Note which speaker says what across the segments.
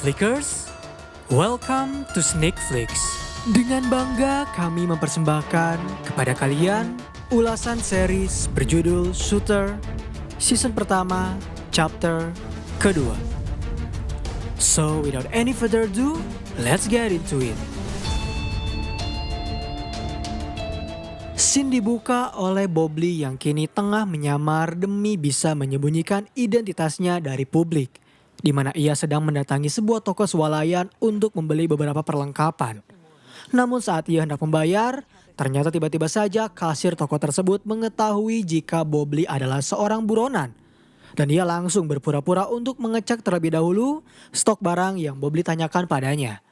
Speaker 1: Flickers, welcome to Sneak Flicks. Dengan bangga kami mempersembahkan kepada kalian ulasan series berjudul Shooter, season pertama, chapter kedua. So without any further ado, let's get into it. Scene dibuka oleh Bobley yang kini tengah menyamar demi bisa menyembunyikan identitasnya dari publik, di mana ia sedang mendatangi sebuah toko swalayan untuk membeli beberapa perlengkapan. Namun saat ia hendak membayar, ternyata tiba-tiba saja kasir toko tersebut mengetahui jika Bobley adalah seorang buronan. Dan ia langsung berpura-pura untuk mengecek terlebih dahulu stok barang yang Bobley tanyakan padanya.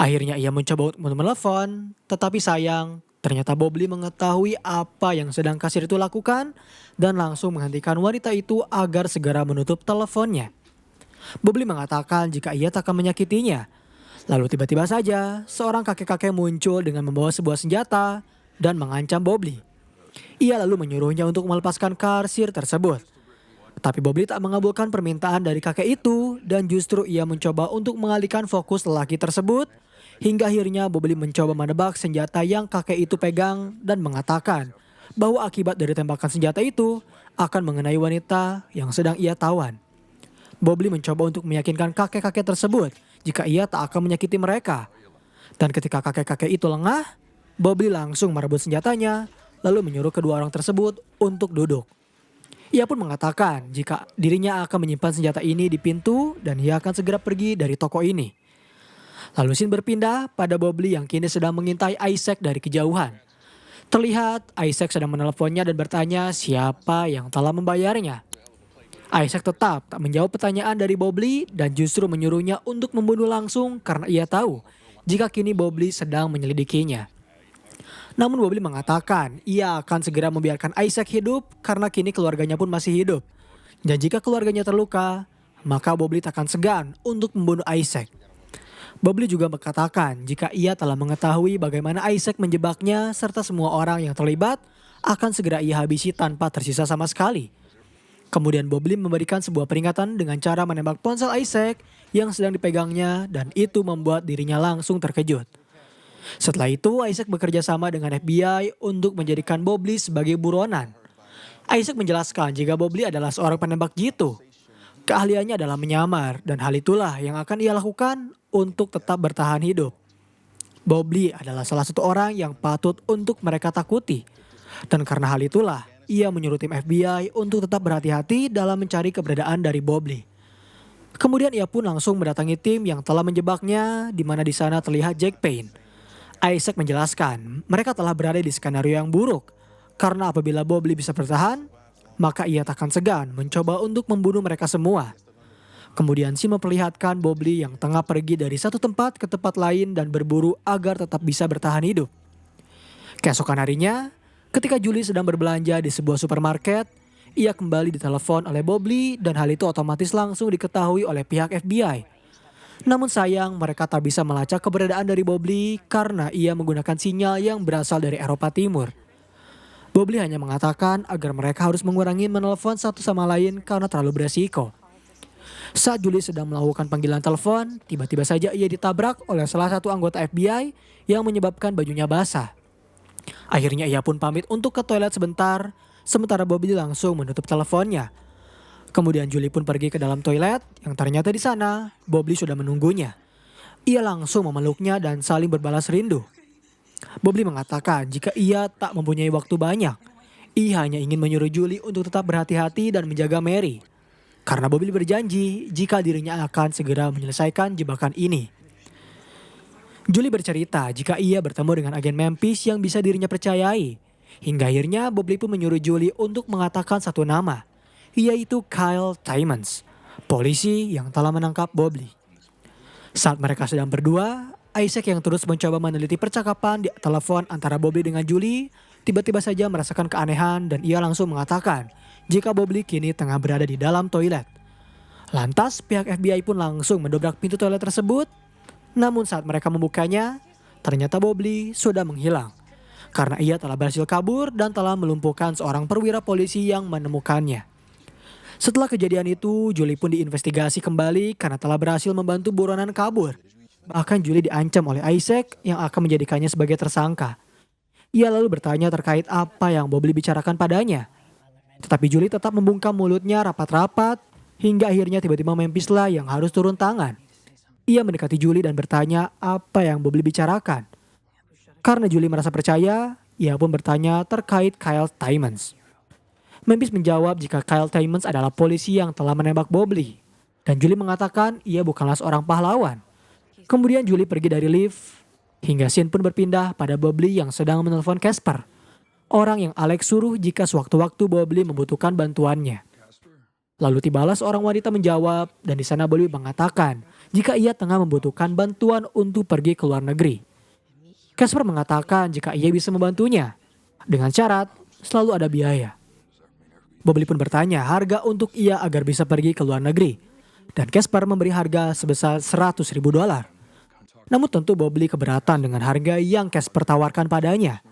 Speaker 1: Akhirnya ia mencoba untuk menelepon, tetapi sayang, ternyata Bobley mengetahui apa yang sedang kasir itu lakukan dan langsung menghentikan wanita itu agar segera menutup teleponnya. Bobley mengatakan jika ia tak akan menyakitinya. Lalu tiba-tiba saja seorang kakek-kakek muncul dengan membawa sebuah senjata dan mengancam Bobley. Ia lalu menyuruhnya untuk melepaskan kasir tersebut. Tapi Bobley tak mengabulkan permintaan dari kakek itu dan justru ia mencoba untuk mengalihkan fokus lelaki tersebut. Hingga akhirnya Bobley mencoba menebak senjata yang kakek itu pegang dan mengatakan bahwa akibat dari tembakan senjata itu akan mengenai wanita yang sedang ia tawan. Bobley mencoba untuk meyakinkan kakek-kakek tersebut jika ia tak akan menyakiti mereka. Dan ketika kakek-kakek itu lengah, Bobley langsung merebut senjatanya lalu menyuruh kedua orang tersebut untuk duduk. Ia pun mengatakan jika dirinya akan menyimpan senjata ini di pintu dan ia akan segera pergi dari toko ini. Lalu scene berpindah pada Bobley yang kini sedang mengintai Isaac dari kejauhan. Terlihat Isaac sedang menelponnya dan bertanya siapa yang telah membayarnya. Isaac tetap tak menjawab pertanyaan dari Bobley dan justru menyuruhnya untuk membunuh langsung karena ia tahu jika kini Bobley sedang menyelidikinya. Namun Bobley mengatakan ia akan segera membiarkan Isaac hidup karena kini keluarganya pun masih hidup. Dan jika keluarganya terluka, maka Bobley tak akan segan untuk membunuh Isaac. Bobley juga mengatakan jika ia telah mengetahui bagaimana Isaac menjebaknya serta semua orang yang terlibat akan segera ia habisi tanpa tersisa sama sekali. Kemudian Bobley memberikan sebuah peringatan dengan cara menembak ponsel Isaac yang sedang dipegangnya dan itu membuat dirinya langsung terkejut. Setelah itu Isaac bekerja sama dengan FBI untuk menjadikan Bobley sebagai buronan. Isaac menjelaskan jika Bobley adalah seorang penembak jitu. Keahliannya adalah menyamar dan hal itulah yang akan ia lakukan untuk tetap bertahan hidup. Bobley adalah salah satu orang yang patut untuk mereka takuti. Dan karena hal itulah ia menyuruh tim FBI untuk tetap berhati-hati dalam mencari keberadaan dari Bobley. Kemudian ia pun langsung mendatangi tim yang telah menjebaknya di mana di sana terlihat Jack Payne. Isaac menjelaskan mereka telah berada di skenario yang buruk karena apabila Bobley bisa bertahan, maka ia tak akan segan mencoba untuk membunuh mereka semua. Kemudian si memperlihatkan Bobley yang tengah pergi dari satu tempat ke tempat lain dan berburu agar tetap bisa bertahan hidup. Keesokan harinya, ketika Julie sedang berbelanja di sebuah supermarket, ia kembali ditelepon oleh Bobley dan hal itu otomatis langsung diketahui oleh pihak FBI. Namun sayang mereka tak bisa melacak keberadaan dari Bobley karena ia menggunakan sinyal yang berasal dari Eropa Timur. Bobley hanya mengatakan agar mereka harus mengurangi menelepon satu sama lain karena terlalu beresiko. Saat Julie sedang melakukan panggilan telepon, tiba-tiba saja ia ditabrak oleh salah satu anggota FBI yang menyebabkan bajunya basah. Akhirnya ia pun pamit untuk ke toilet sebentar, sementara Bobley langsung menutup teleponnya. Kemudian Julie pun pergi ke dalam toilet yang ternyata di sana Bobley sudah menunggunya. Ia langsung memeluknya dan saling berbalas rindu. Bobley mengatakan jika ia tak mempunyai waktu banyak, ia hanya ingin menyuruh Julie untuk tetap berhati-hati dan menjaga Mary. Karena Bobley berjanji jika dirinya akan segera menyelesaikan jebakan ini. Julie bercerita jika ia bertemu dengan agen Memphis yang bisa dirinya percayai. Hingga akhirnya Bobley pun menyuruh Julie untuk mengatakan satu nama, yaitu Kyle Timmons, polisi yang telah menangkap Bobley. Saat mereka sedang berdua, Isaac yang terus mencoba meneliti percakapan di telepon antara Bobley dengan Julie, tiba-tiba saja merasakan keanehan dan ia langsung mengatakan jika Bobley kini tengah berada di dalam toilet. Lantas pihak FBI pun langsung mendobrak pintu toilet tersebut. Namun saat mereka membukanya, ternyata Bobley sudah menghilang. Karena ia telah berhasil kabur dan telah melumpuhkan seorang perwira polisi yang menemukannya. Setelah kejadian itu, Julie pun diinvestigasi kembali karena telah berhasil membantu buronan kabur. Bahkan Julie diancam oleh Isaac yang akan menjadikannya sebagai tersangka. Ia lalu bertanya terkait apa yang Bobley bicarakan padanya. Tetapi Julie tetap membungkam mulutnya rapat-rapat hingga akhirnya tiba-tiba Memphis lah yang harus turun tangan. Ia mendekati Julie dan bertanya apa yang Bobley bicarakan. Karena Julie merasa percaya, ia pun bertanya terkait Kyle Timmons. Memphis menjawab jika Kyle Timmons adalah polisi yang telah menembak Bobley. Dan Julie mengatakan ia bukanlah seorang pahlawan. Kemudian Julie pergi dari lift, hingga scene pun berpindah pada Bobley yang sedang menelpon Casper, orang yang Alex suruh jika sewaktu-waktu Bobley membutuhkan bantuannya. Lalu tibalah seorang wanita menjawab dan di sana Bobley mengatakan jika ia tengah membutuhkan bantuan untuk pergi ke luar negeri. Casper mengatakan jika ia bisa membantunya, dengan syarat selalu ada biaya. Bobley pun bertanya harga untuk ia agar bisa pergi ke luar negeri. Dan Casper memberi harga sebesar $100.000. Namun tentu Bobley keberatan dengan harga yang Casper tawarkan padanya.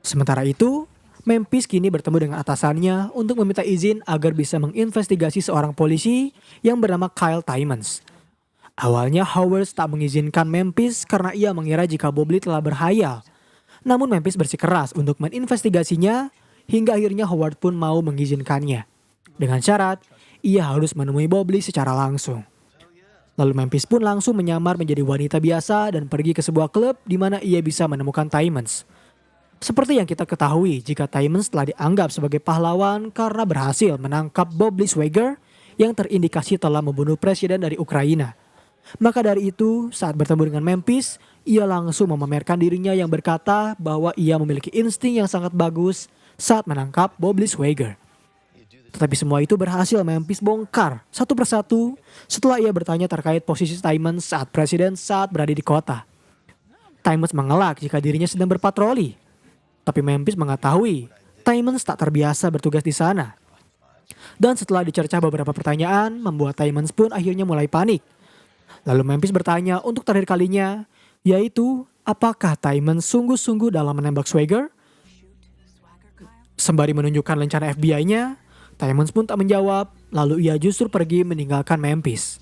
Speaker 1: Sementara itu, Memphis kini bertemu dengan atasannya untuk meminta izin agar bisa menginvestigasi seorang polisi yang bernama Kyle Timmons. Awalnya Howard tak mengizinkan Memphis karena ia mengira jika Bobley telah berhayal. Namun Memphis bersikeras untuk menginvestigasinya hingga akhirnya Howard pun mau mengizinkannya. Dengan syarat, ia harus menemui Bobley secara langsung. Lalu Memphis pun langsung menyamar menjadi wanita biasa dan pergi ke sebuah klub di mana ia bisa menemukan Timmons. Seperti yang kita ketahui jika Timmons telah dianggap sebagai pahlawan karena berhasil menangkap Bobley Swagger yang terindikasi telah membunuh presiden dari Ukraina. Maka dari itu saat bertemu dengan Memphis, ia langsung memamerkan dirinya yang berkata bahwa ia memiliki insting yang sangat bagus saat menangkap Bobley Swagger. Tetapi semua itu berhasil Memphis bongkar satu persatu setelah ia bertanya terkait posisi Timmons saat presiden saat berada di kota. Timmons mengelak jika dirinya sedang berpatroli. Tapi Memphis mengetahui Timmons tak terbiasa bertugas di sana. Dan setelah dicerca beberapa pertanyaan, membuat Timmons pun akhirnya mulai panik. Lalu Memphis bertanya untuk terakhir kalinya, yaitu apakah Timmons sungguh-sungguh dalam menembak Swagger? Sembari menunjukkan rencana FBI-nya, Timmons pun tak menjawab, lalu ia justru pergi meninggalkan Memphis.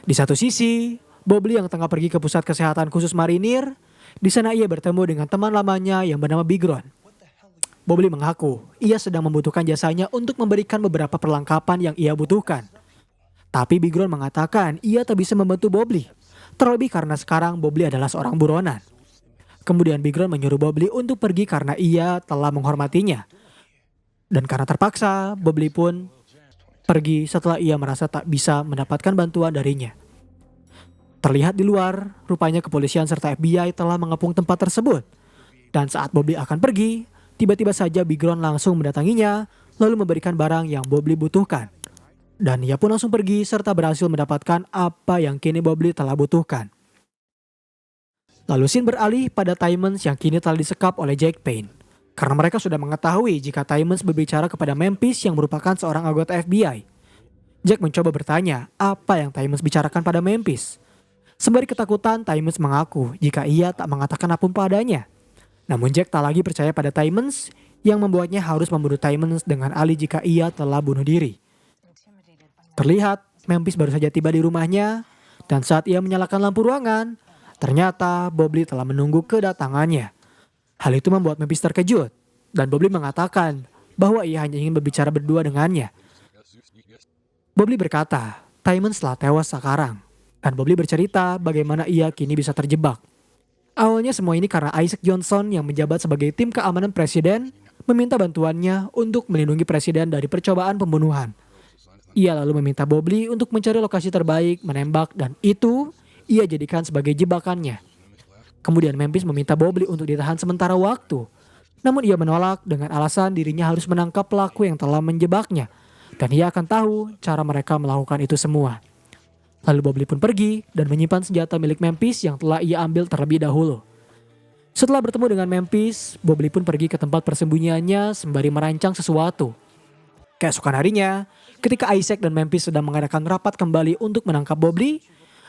Speaker 1: Di satu sisi, Bobley yang tengah pergi ke pusat kesehatan khusus marinir, di sana ia bertemu dengan teman lamanya yang bernama Bigron. Bobley mengaku ia sedang membutuhkan jasanya untuk memberikan beberapa perlengkapan yang ia butuhkan. Tapi Bigron mengatakan ia tak bisa membantu Bobley, terlebih karena sekarang Bobley adalah seorang buronan. Kemudian Bigron menyuruh Bobley untuk pergi karena ia telah menghormatinya. Dan karena terpaksa, Bobley pun pergi setelah ia merasa tak bisa mendapatkan bantuan darinya. Terlihat di luar, rupanya kepolisian serta FBI telah mengepung tempat tersebut. Dan saat Bobley akan pergi, tiba-tiba saja Bigron langsung mendatanginya, lalu memberikan barang yang Bobley butuhkan. Dan ia pun langsung pergi serta berhasil mendapatkan apa yang kini Bobley telah butuhkan. Lalu scene beralih pada Timmons yang kini telah disekap oleh Jack Payne. Karena mereka sudah mengetahui jika Timmons berbicara kepada Memphis yang merupakan seorang anggota FBI. Jack mencoba bertanya apa yang Timmons bicarakan pada Memphis. Sembari ketakutan, Timmons mengaku jika ia tak mengatakan apapun padanya. Namun Jack tak lagi percaya pada Timmons yang membuatnya harus membunuh Timmons dengan alih jika ia telah bunuh diri. Terlihat Memphis baru saja tiba di rumahnya dan saat ia menyalakan lampu ruangan, ternyata Bobley telah menunggu kedatangannya. Hal itu membuat Memphis terkejut dan Bobley mengatakan bahwa ia hanya ingin berbicara berdua dengannya. Bobley berkata, Timmons telah tewas sekarang. Dan Bobley bercerita bagaimana ia kini bisa terjebak. Awalnya semua ini karena Isaac Johnson yang menjabat sebagai tim keamanan presiden meminta bantuannya untuk melindungi presiden dari percobaan pembunuhan. Ia lalu meminta Bobley untuk mencari lokasi terbaik, menembak, dan itu ia jadikan sebagai jebakannya. Kemudian Memphis meminta Bobley untuk ditahan sementara waktu. Namun ia menolak dengan alasan dirinya harus menangkap pelaku yang telah menjebaknya. Dan ia akan tahu cara mereka melakukan itu semua. Lalu Bobley pun pergi dan menyimpan senjata milik Memphis yang telah ia ambil terlebih dahulu. Setelah bertemu dengan Memphis, Bobley pun pergi ke tempat persembunyiannya sembari merancang sesuatu. Keesokan harinya, ketika Isaac dan Memphis sedang mengadakan rapat kembali untuk menangkap Bobley,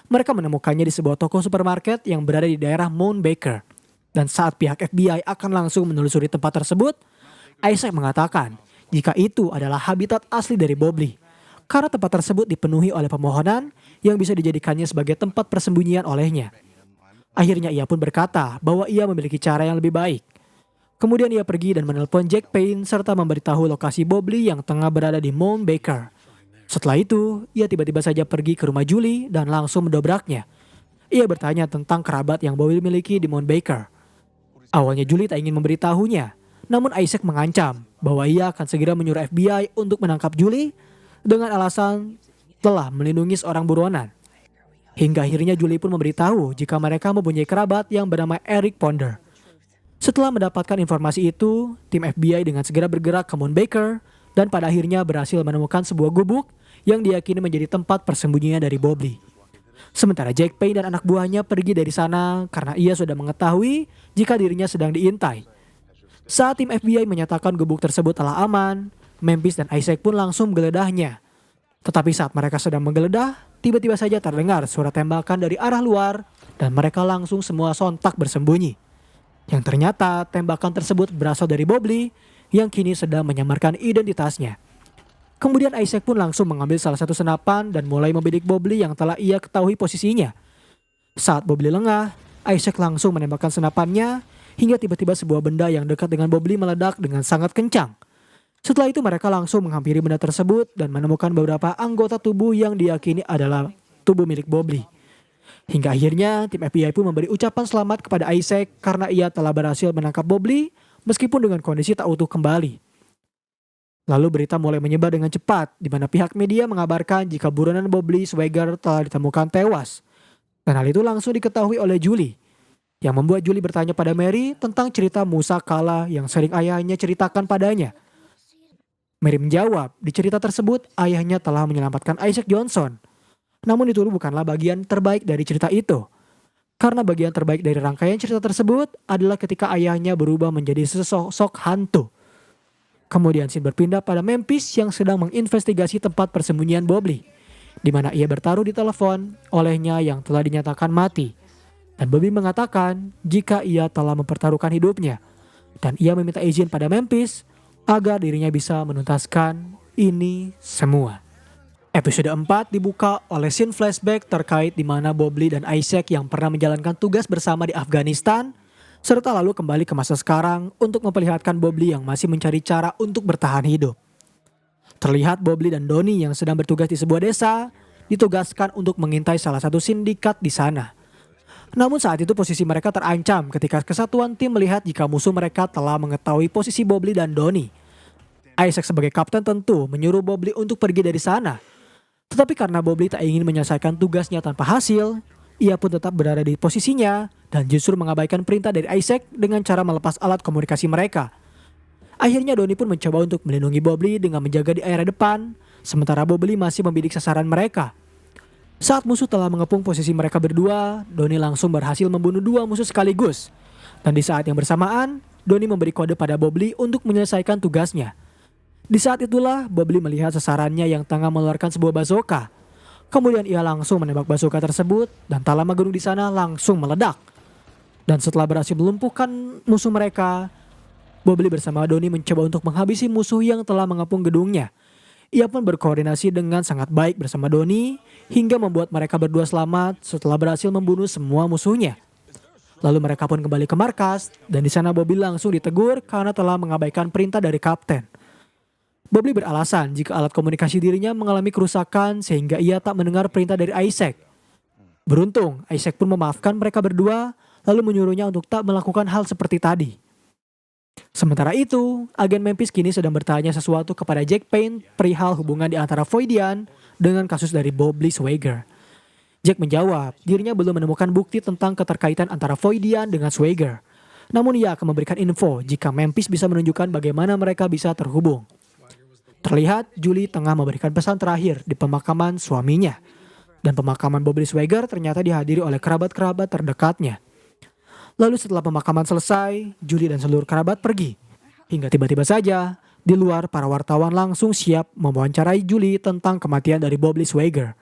Speaker 1: mereka menemukannya di sebuah toko supermarket yang berada di daerah Mount Baker. Dan saat pihak FBI akan langsung menelusuri tempat tersebut, Isaac mengatakan jika itu adalah habitat asli dari Bobley. Karena tempat tersebut dipenuhi oleh pemohonan yang bisa dijadikannya sebagai tempat persembunyian olehnya. Akhirnya ia pun berkata bahwa ia memiliki cara yang lebih baik. Kemudian ia pergi dan menelpon Jack Payne serta memberitahu lokasi Bobley yang tengah berada di Mount Baker. Setelah itu, ia tiba-tiba saja pergi ke rumah Julie dan langsung mendobraknya. Ia bertanya tentang kerabat yang Bobley miliki di Mount Baker. Awalnya Julie tak ingin memberitahunya, namun Isaac mengancam bahwa ia akan segera menyuruh FBI untuk menangkap Julie dengan alasan telah melindungi seorang buronan. Hingga akhirnya Julie pun memberitahu jika mereka mempunyai kerabat yang bernama Eric Ponder. Setelah mendapatkan informasi itu, tim FBI dengan segera bergerak ke Mount Baker dan pada akhirnya berhasil menemukan sebuah gubuk yang diyakini menjadi tempat persembunyian dari Bobley. Sementara Jack Payne dan anak buahnya pergi dari sana karena ia sudah mengetahui jika dirinya sedang diintai. Saat tim FBI menyatakan gubuk tersebut telah aman, Memphis dan Isaac pun langsung menggeledahnya. Tetapi saat mereka sedang menggeledah, tiba-tiba saja terdengar suara tembakan dari arah luar dan mereka langsung semua sontak bersembunyi. Yang ternyata tembakan tersebut berasal dari Bobley yang kini sedang menyamarkan identitasnya. Kemudian Isaac pun langsung mengambil salah satu senapan dan mulai membidik Bobley yang telah ia ketahui posisinya. Saat Bobley lengah, Isaac langsung menembakkan senapannya hingga tiba-tiba sebuah benda yang dekat dengan Bobley meledak dengan sangat kencang. Setelah itu mereka langsung menghampiri benda tersebut dan menemukan beberapa anggota tubuh yang diyakini adalah tubuh milik Bobley. Hingga akhirnya tim FBI pun memberi ucapan selamat kepada Isaac karena ia telah berhasil menangkap Bobley meskipun dengan kondisi tak utuh kembali. Lalu berita mulai menyebar dengan cepat di mana pihak media mengabarkan jika buronan Bobley Swagger telah ditemukan tewas. Dan hal itu langsung diketahui oleh Julie, yang membuat Julie bertanya pada Mary tentang cerita Musa Kala yang sering ayahnya ceritakan padanya. Mary menjawab, di cerita tersebut ayahnya telah menyelamatkan Isaac Johnson. Namun itu bukanlah bagian terbaik dari cerita itu. Karena bagian terbaik dari rangkaian cerita tersebut adalah ketika ayahnya berubah menjadi sesosok hantu. Kemudian scene berpindah pada Memphis yang sedang menginvestigasi tempat persembunyian Bobley, di mana ia bertaruh di telepon olehnya yang telah dinyatakan mati. Dan Bobby mengatakan jika ia telah mempertaruhkan hidupnya. Dan ia meminta izin pada Memphis agar dirinya bisa menuntaskan ini semua. Episode 4 dibuka oleh scene flashback terkait di mana Bobley dan Isaac yang pernah menjalankan tugas bersama di Afghanistan, serta lalu kembali ke masa sekarang untuk memperlihatkan Bobley yang masih mencari cara untuk bertahan hidup. Terlihat Bobley dan Donnie yang sedang bertugas di sebuah desa, ditugaskan untuk mengintai salah satu sindikat di sana. Namun saat itu posisi mereka terancam ketika kesatuan tim melihat jika musuh mereka telah mengetahui posisi Bobley dan Donnie. Isaac sebagai kapten tentu menyuruh Bobley untuk pergi dari sana. Tetapi karena Bobley tak ingin menyelesaikan tugasnya tanpa hasil, ia pun tetap berada di posisinya dan justru mengabaikan perintah dari Isaac dengan cara melepas alat komunikasi mereka. Akhirnya Donnie pun mencoba untuk melindungi Bobley dengan menjaga di area depan, sementara Bobley masih membidik sasaran mereka. Saat musuh telah mengepung posisi mereka berdua, Donnie langsung berhasil membunuh dua musuh sekaligus. Dan di saat yang bersamaan, Donnie memberi kode pada Bobley untuk menyelesaikan tugasnya. Di saat itulah Bobley melihat sasarannya yang tengah mengeluarkan sebuah bazooka. Kemudian ia langsung menembak bazooka tersebut dan tak lama gedung di sana langsung meledak. Dan setelah berhasil melumpuhkan musuh mereka, Bobley bersama Donnie mencoba untuk menghabisi musuh yang telah mengepung gedungnya. Ia pun berkoordinasi dengan sangat baik bersama Donnie hingga membuat mereka berdua selamat setelah berhasil membunuh semua musuhnya. Lalu mereka pun kembali ke markas dan di sana Bobley langsung ditegur karena telah mengabaikan perintah dari kapten. Bobley beralasan jika alat komunikasi dirinya mengalami kerusakan sehingga ia tak mendengar perintah dari Isaac. Beruntung, Isaac pun memaafkan mereka berdua lalu menyuruhnya untuk tak melakukan hal seperti tadi. Sementara itu, agen Memphis kini sedang bertanya sesuatu kepada Jack Payne perihal hubungan di antara Voidian dengan kasus dari Bobley Swagger. Jack menjawab, dirinya belum menemukan bukti tentang keterkaitan antara Voidian dengan Swagger. Namun ia akan memberikan info jika Memphis bisa menunjukkan bagaimana mereka bisa terhubung. Terlihat Julie tengah memberikan pesan terakhir di pemakaman suaminya. Dan pemakaman Bobley Swagger ternyata dihadiri oleh kerabat-kerabat terdekatnya. Lalu setelah pemakaman selesai, Julie dan seluruh kerabat pergi. Hingga tiba-tiba saja, di luar para wartawan langsung siap mewawancarai Julie tentang kematian dari Bobley Swagger.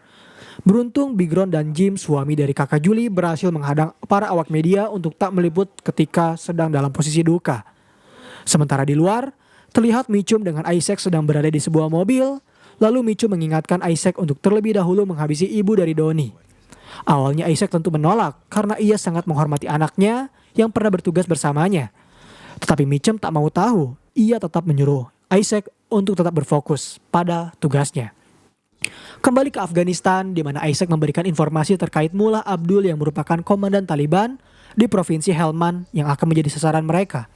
Speaker 1: Beruntung Big Ron dan Jim, suami dari kakak Julie, berhasil menghadang para awak media untuk tak meliput ketika sedang dalam posisi duka. Sementara di luar, Terlihat Mitchum dengan Isaac sedang berada di sebuah mobil, lalu Mitchum mengingatkan Isaac untuk terlebih dahulu menghabisi ibu dari Donnie. Awalnya Isaac tentu menolak karena ia sangat menghormati anaknya yang pernah bertugas bersamanya. Tetapi Mitchum tak mau tahu, ia tetap menyuruh Isaac untuk tetap berfokus pada tugasnya. Kembali ke Afghanistan, di mana Isaac memberikan informasi terkait Mullah Abdul yang merupakan komandan Taliban di provinsi Helmand yang akan menjadi sasaran mereka.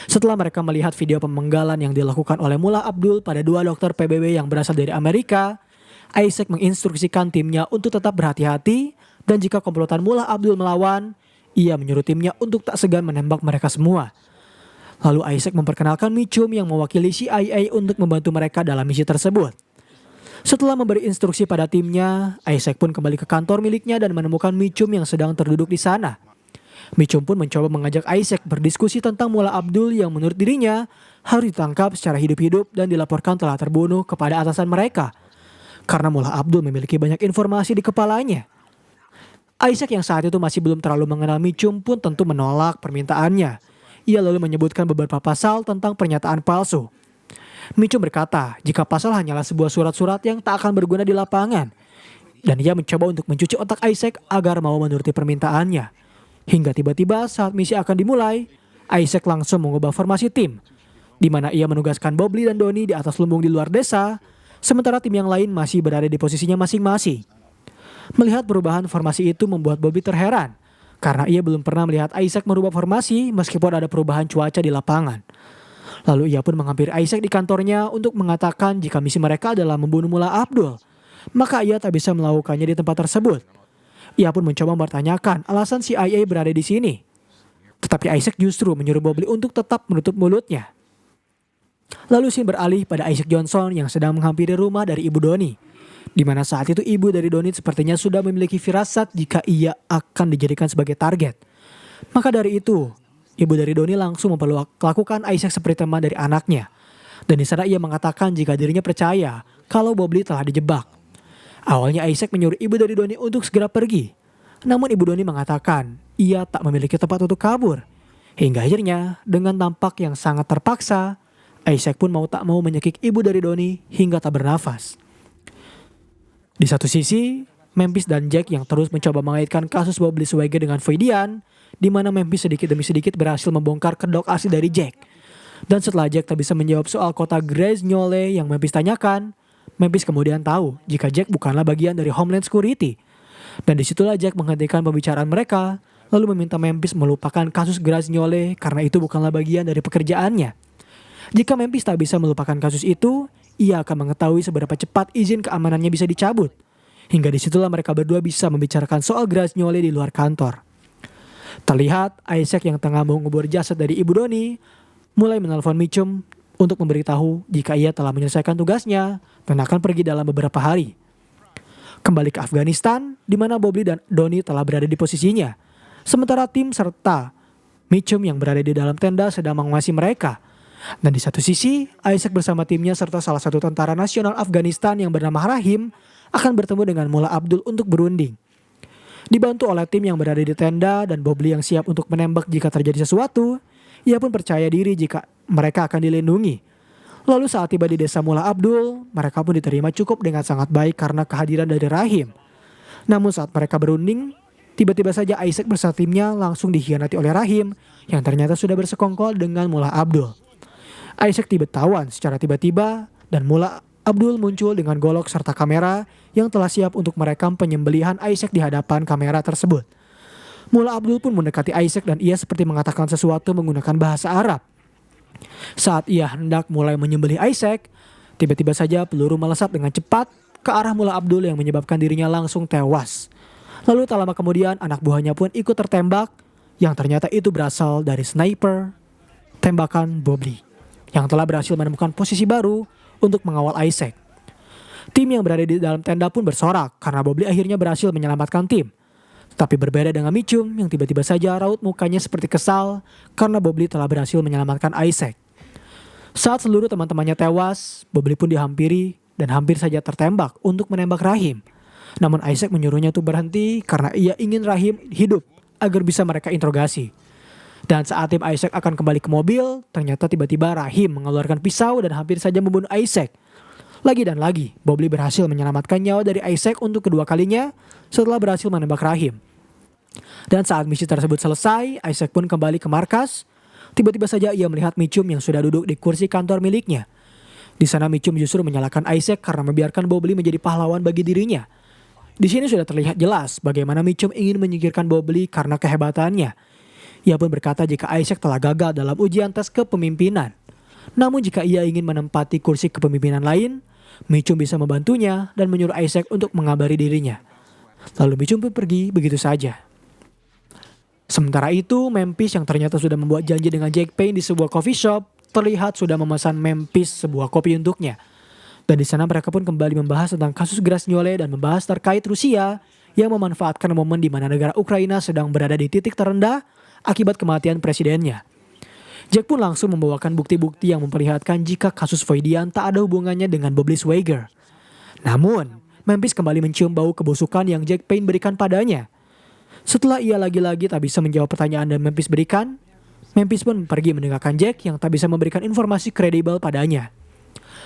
Speaker 1: Setelah mereka melihat video pemenggalan yang dilakukan oleh Mullah Abdul pada 2 dokter PBB yang berasal dari Amerika, Isaac menginstruksikan timnya untuk tetap berhati-hati dan jika komplotan Mullah Abdul melawan, ia menyuruh timnya untuk tak segan menembak mereka semua. Lalu Isaac memperkenalkan Mitchum yang mewakili CIA untuk membantu mereka dalam misi tersebut. Setelah memberi instruksi pada timnya, Isaac pun kembali ke kantor miliknya dan menemukan Mitchum yang sedang terduduk di sana. Mitchum pun mencoba mengajak Isaac berdiskusi tentang Mullah Abdul yang menurut dirinya harus ditangkap secara hidup-hidup dan dilaporkan telah terbunuh kepada atasan mereka. Karena Mullah Abdul memiliki banyak informasi di kepalanya. Isaac yang saat itu masih belum terlalu mengenal Mitchum pun tentu menolak permintaannya. Ia lalu menyebutkan beberapa pasal tentang pernyataan palsu. Mitchum berkata jika pasal hanyalah sebuah surat-surat yang tak akan berguna di lapangan. Dan ia mencoba untuk mencuci otak Isaac agar mau menuruti permintaannya. Hingga tiba-tiba saat misi akan dimulai, Isaac langsung mengubah formasi tim, di mana ia menugaskan Bobley dan Donnie di atas lumbung di luar desa, sementara tim yang lain masih berada di posisinya masing-masing. Melihat perubahan formasi itu membuat Bobley terheran, karena ia belum pernah melihat Isaac merubah formasi meskipun ada perubahan cuaca di lapangan. Lalu ia pun menghampiri Isaac di kantornya untuk mengatakan jika misi mereka adalah membunuh Mullah Abdul, maka ia tak bisa melakukannya di tempat tersebut. Ia pun mencoba mempertanyakan alasan CIA berada di sini. Tetapi Isaac justru menyuruh Bobley untuk tetap menutup mulutnya. Lalu scene beralih pada Isaac Johnson yang sedang menghampiri rumah dari ibu Donnie. Di mana saat itu ibu dari Donnie sepertinya sudah memiliki firasat jika ia akan dijadikan sebagai target. Maka dari itu, ibu dari Donnie langsung memperlakukan Isaac seperti teman dari anaknya. Dan di sana ia mengatakan jika dirinya percaya kalau Bobley telah dijebak. Awalnya Isaac menyuruh ibu dari Donnie untuk segera pergi. Namun ibu Donnie mengatakan ia tak memiliki tempat untuk kabur. Hingga akhirnya dengan tampak yang sangat terpaksa, Isaac pun mau tak mau menyekik ibu dari Donnie hingga tak bernafas. Di satu sisi, Memphis dan Jack yang terus mencoba mengaitkan kasus Bobley Swagger dengan Voidian, di mana Memphis sedikit demi sedikit berhasil membongkar kedok asli dari Jack. Dan setelah Jack tak bisa menjawab soal kota Grace Nyole yang Memphis tanyakan, Memphis kemudian tahu jika Jack bukanlah bagian dari Homeland Security. Dan disitulah Jack menghentikan pembicaraan mereka, lalu meminta Memphis melupakan kasus Grace Nyole karena itu bukanlah bagian dari pekerjaannya. Jika Memphis tak bisa melupakan kasus itu, ia akan mengetahui seberapa cepat izin keamanannya bisa dicabut. Hingga disitulah mereka berdua bisa membicarakan soal Grace Nyole di luar kantor. Terlihat Isaac yang tengah mengubur jasad dari ibu Donnie mulai menelpon Mitchum untuk memberitahu jika ia telah menyelesaikan tugasnya dan akan pergi dalam beberapa hari. Kembali ke Afghanistan, di mana Bobley dan Donnie telah berada di posisinya. Sementara tim serta Mitchum yang berada di dalam tenda sedang mengawasi mereka. Dan di satu sisi, Isaac bersama timnya serta salah satu tentara nasional Afghanistan yang bernama Rahim akan bertemu dengan Mullah Abdul untuk berunding. Dibantu oleh tim yang berada di tenda dan Bobley yang siap untuk menembak jika terjadi sesuatu, ia pun percaya diri jika mereka akan dilindungi. Lalu saat tiba di desa Mullah Abdul, mereka pun diterima cukup dengan sangat baik karena kehadiran dari Rahim. Namun saat mereka berunding, tiba-tiba saja Isaac bersama timnya langsung dikhianati oleh Rahim yang ternyata sudah bersekongkol dengan Mullah Abdul. Isaac tawan secara tiba-tiba dan Mullah Abdul muncul dengan golok serta kamera yang telah siap untuk merekam penyembelihan Isaac di hadapan kamera tersebut. Mullah Abdul pun mendekati Isaac dan ia seperti mengatakan sesuatu menggunakan bahasa Arab. Saat ia hendak mulai menyembelih Isaac, tiba-tiba saja peluru melesat dengan cepat ke arah Mullah Abdul yang menyebabkan dirinya langsung tewas. Lalu tak lama kemudian anak buahnya pun ikut tertembak yang ternyata itu berasal dari sniper tembakan Bobley yang telah berhasil menemukan posisi baru untuk mengawal Isaac. Tim yang berada di dalam tenda pun bersorak karena Bobley akhirnya berhasil menyelamatkan tim. Tapi berbeda dengan Mitchum yang tiba-tiba saja raut mukanya seperti kesal karena Bobley telah berhasil menyelamatkan Isaac. Saat seluruh teman-temannya tewas, Bobley pun dihampiri dan hampir saja tertembak untuk menembak Rahim. Namun Isaac menyuruhnya untuk berhenti karena ia ingin Rahim hidup agar bisa mereka interogasi. Dan saat tim Isaac akan kembali ke mobil, ternyata tiba-tiba Rahim mengeluarkan pisau dan hampir saja membunuh Isaac. Lagi dan lagi, Bobley berhasil menyelamatkan nyawa dari Isaac untuk kedua kalinya setelah berhasil menembak Rahim. Dan saat misi tersebut selesai, Isaac pun kembali ke markas. Tiba-tiba saja ia melihat Mitchum yang sudah duduk di kursi kantor miliknya. Di sana Mitchum justru menyalahkan Isaac karena membiarkan Bobley menjadi pahlawan bagi dirinya. Di sini sudah terlihat jelas bagaimana Mitchum ingin menyingkirkan Bobley karena kehebatannya. Ia pun berkata jika Isaac telah gagal dalam ujian tes kepemimpinan. Namun jika ia ingin menempati kursi kepemimpinan lain, Mitchum bisa membantunya dan menyuruh Isaac untuk mengabari dirinya. Lalu Mitchum pun pergi begitu saja. Sementara itu, Memphis yang ternyata sudah membuat janji dengan Jack Payne di sebuah coffee shop, terlihat sudah memesan Memphis sebuah kopi untuknya. Dan di sana mereka pun kembali membahas tentang kasus Grasnyole dan membahas terkait Rusia yang memanfaatkan momen di mana negara Ukraina sedang berada di titik terendah akibat kematian presidennya. Jack pun langsung membawakan bukti-bukti yang memperlihatkan jika kasus Voidian tak ada hubungannya dengan Bobley Swagger. Namun, Memphis kembali mencium bau kebusukan yang Jack Payne berikan padanya. Setelah ia lagi-lagi tak bisa menjawab pertanyaan yang Memphis berikan, Memphis pun pergi meninggalkan Jack yang tak bisa memberikan informasi kredibel padanya.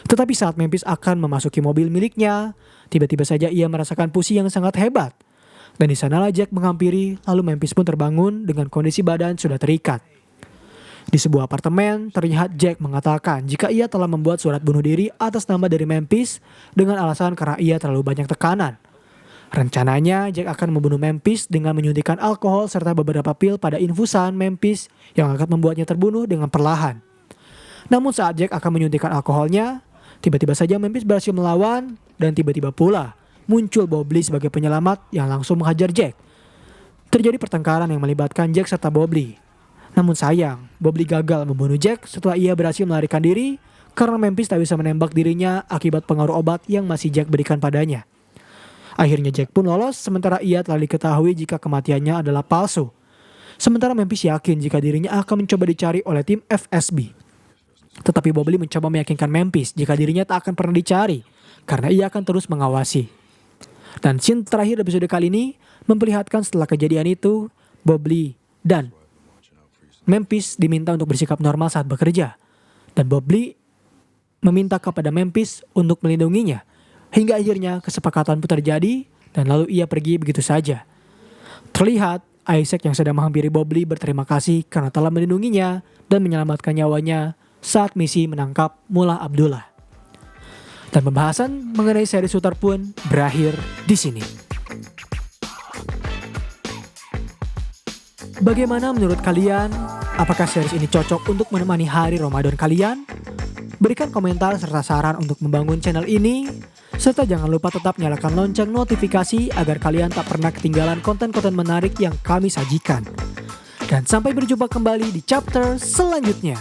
Speaker 1: Tetapi saat Memphis akan memasuki mobil miliknya, tiba-tiba saja ia merasakan pusing yang sangat hebat. Dan di sanalah Jack menghampiri, lalu Memphis pun terbangun dengan kondisi badan sudah terikat. Di sebuah apartemen, terlihat Jack mengatakan jika ia telah membuat surat bunuh diri atas nama dari Memphis dengan alasan karena ia terlalu banyak tekanan. Rencananya, Jack akan membunuh Memphis dengan menyuntikkan alkohol serta beberapa pil pada infusan Memphis yang akan membuatnya terbunuh dengan perlahan. Namun saat Jack akan menyuntikkan alkoholnya, tiba-tiba saja Memphis berhasil melawan dan tiba-tiba pula muncul Bobley sebagai penyelamat yang langsung menghajar Jack. Terjadi pertengkaran yang melibatkan Jack serta Bobley. Namun sayang, Bobley gagal membunuh Jack setelah ia berhasil melarikan diri karena Memphis tak bisa menembak dirinya akibat pengaruh obat yang masih Jack berikan padanya. Akhirnya Jack pun lolos sementara ia telah diketahui jika kematiannya adalah palsu. Sementara Memphis yakin jika dirinya akan mencoba dicari oleh tim FSB. Tetapi Bobley mencoba meyakinkan Memphis jika dirinya tak akan pernah dicari karena ia akan terus mengawasi. Dan scene terakhir episode kali ini memperlihatkan setelah kejadian itu, Bobley dan Memphis diminta untuk bersikap normal saat bekerja. Dan Bobley meminta kepada Memphis untuk melindunginya. Hingga akhirnya kesepakatan pun terjadi dan lalu ia pergi begitu saja. Terlihat Isaac yang sedang menghampiri Bobley berterima kasih karena telah melindunginya dan menyelamatkan nyawanya saat misi menangkap Mullah Abdullah. Dan pembahasan mengenai seri Shooter pun berakhir di sini. Bagaimana menurut kalian? Apakah series ini cocok untuk menemani hari Ramadan kalian? Berikan komentar serta saran untuk membangun channel ini. Serta jangan lupa tetap nyalakan lonceng notifikasi agar kalian tak pernah ketinggalan konten-konten menarik yang kami sajikan. Dan sampai berjumpa kembali di chapter selanjutnya.